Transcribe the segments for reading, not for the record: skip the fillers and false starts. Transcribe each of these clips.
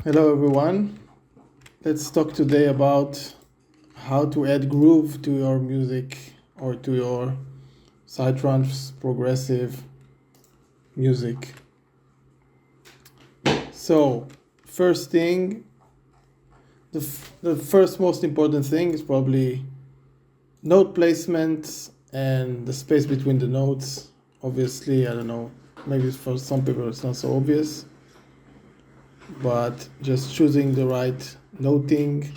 Hello everyone. Let's talk today about how to add groove to your music or to your Psytrance progressive music. So, first thing, the first most important thing is probably note placement and the space between the notes. Obviously, I don't know, maybe for some people it's not so obvious, but just choosing the right noting.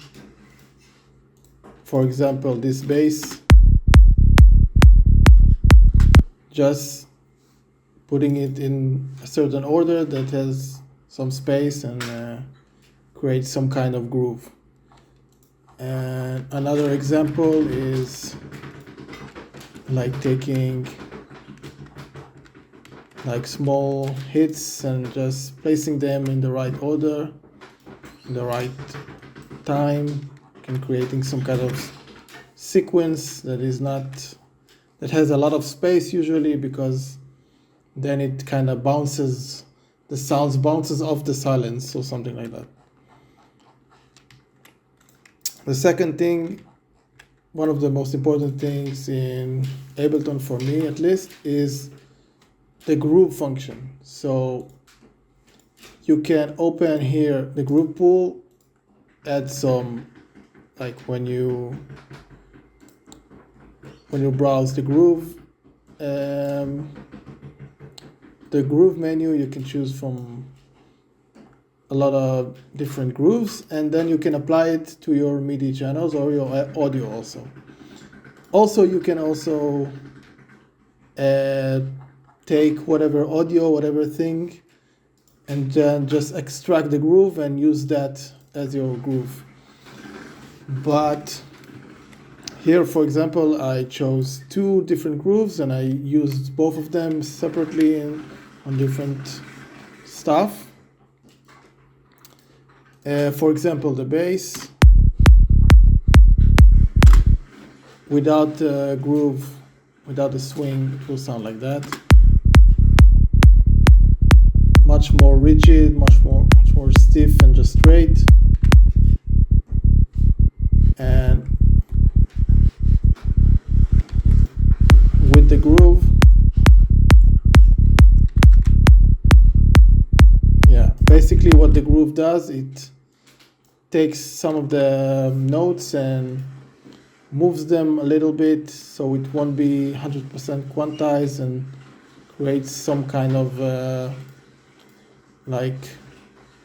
For example, this bass, just putting it in a certain order that has some space and creates some kind of groove. And another example is like taking like small hits and just placing them in the right order, in the right time, and creating some kind of sequence that has a lot of space usually, because then it kind of bounces, the sounds bounces off the silence or something like that. The second thing, one of the most important things in Ableton for me at least, is the groove function. So you can open here the groove pool, add some, like when you browse the groove menu, you can choose from a lot of different grooves, and then you can apply it to your MIDI channels or your audio also. Also, you can also take whatever audio, whatever thing, and then just extract the groove and use that as your groove. But here, for example, I chose two different grooves and I used both of them separately on different stuff. For example, the bass, without the groove, without the swing, it will sound like that. Much more rigid, much more stiff and just straight. And with the groove, basically what the groove does, it takes some of the notes and moves them a little bit so it won't be 100% quantized, and creates some kind of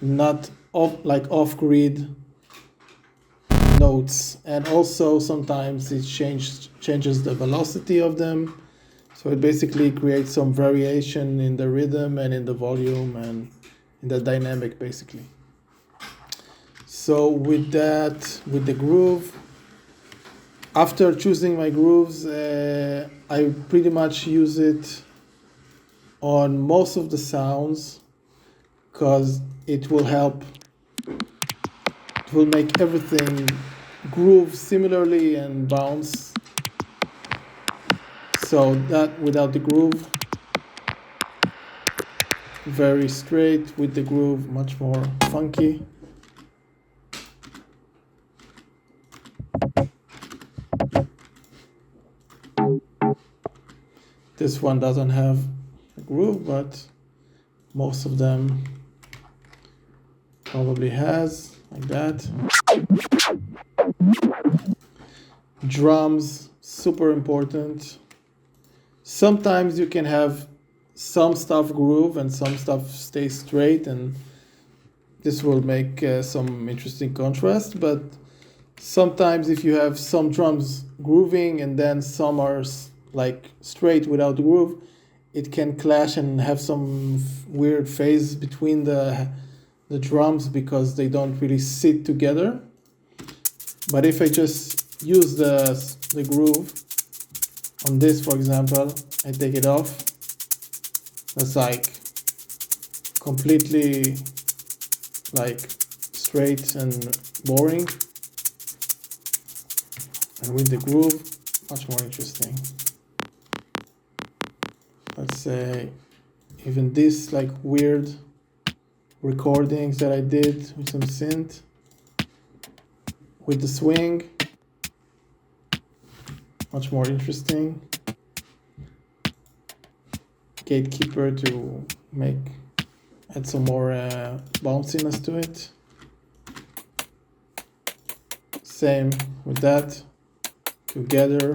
not off-grid notes. And also sometimes it changes the velocity of them, so it basically creates some variation in the rhythm and in the volume and in the dynamic basically. So with the groove, after choosing my grooves, I pretty much use it on most of the sounds, because it will make everything groove similarly and bounce. So that without the groove, very straight; with the groove, much more funky. This one doesn't have a groove, but most of them probably has, like that. Drums, super important. Sometimes you can have some stuff groove and some stuff stay straight, and this will make some interesting contrast. But sometimes if you have some drums grooving and then some are like straight without the groove, it can clash and have some weird phase between the drums, because they don't really sit together. But if I just use the groove on this, for example, I take it off, that's like completely like straight and boring. And with the groove, much more interesting. Let's say even this like weird recordings that I did with some synth, with the swing, much more interesting. Gatekeeper to add some more bounciness to it. Same with that, together.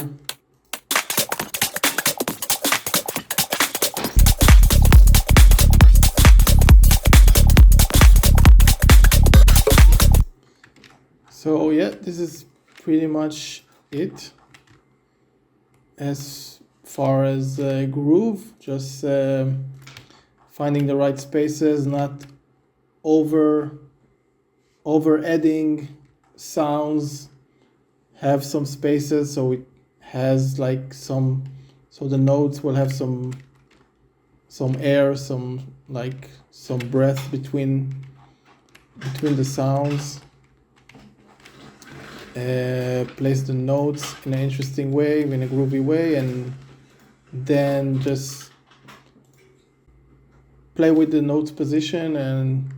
So yeah, this is pretty much it. As far as groove, just finding the right spaces, not over adding sounds. Have some spaces so it has like so the notes will have some air, some breath between the sounds. Place the notes in an interesting way, in a groovy way, and then just play with the notes position and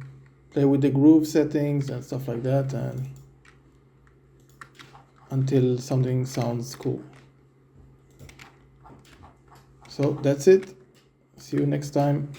play with the groove settings and stuff like that, and until something sounds cool. So that's it. See you next time.